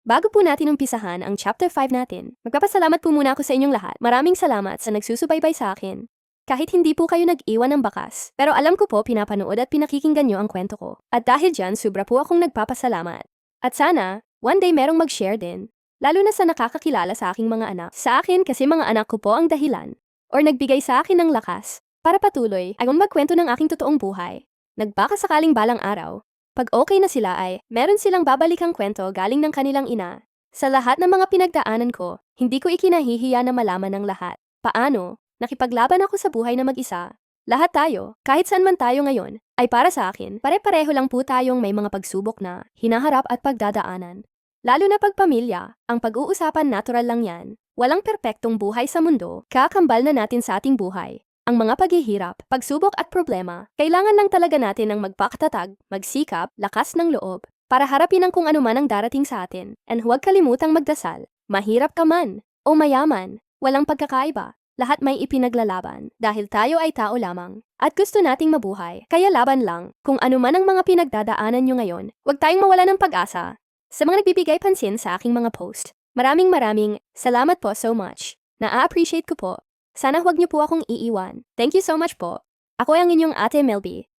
Bago po natin umpisahan ang Chapter 5 natin, magpapasalamat po muna ako sa inyong lahat. Maraming salamat sa nagsusubaybay sa akin. Kahit hindi po kayo nag-iwan ng bakas, pero alam ko po pinapanood at pinakikinggan nyo ang kwento ko. At dahil dyan, sobra po akong nagpapasalamat. At sana, one day merong mag-share din. Lalo na sa nakakakilala sa aking mga anak. Sa akin kasi mga anak ko po ang dahilan. Or nagbigay sa akin ng lakas. Para patuloy, ay magkwento ng aking totoong buhay. Nagbaka sakaling balang araw. Pag okay na sila ay, meron silang babalikang kwento galing ng kanilang ina. Sa lahat ng mga pinagdaanan ko, hindi ko ikinahihiya na malaman ng lahat. Paano? Nakipaglaban ako sa buhay na mag-isa. Lahat tayo, kahit saan man tayo ngayon, ay para sa akin, pare-pareho lang po tayong may mga pagsubok na hinaharap at pagdadaanan. Lalo na pagpamilya, ang pag-uusapan natural lang yan. Walang perpektong buhay sa mundo, kakambal na natin sa ating buhay. Ang mga paghihirap, pagsubok at problema, kailangan lang talaga natin ng magpakatatag, magsikap, lakas ng loob, para harapin ang kung ano man ang darating sa atin. And huwag kalimutang magdasal, mahirap ka man, o mayaman, walang pagkakaiba. Lahat may ipinaglalaban, dahil tayo ay tao lamang, at gusto nating mabuhay, kaya laban lang. Kung ano man ang mga pinagdadaanan nyo ngayon, huwag tayong mawala ng pag-asa. Sa mga nagbibigay pansin sa aking mga post, maraming salamat po so much. Na-appreciate ko po. Sana huwag niyo po akong iiwan. Thank you so much po. Ako ang inyong Ate Melby.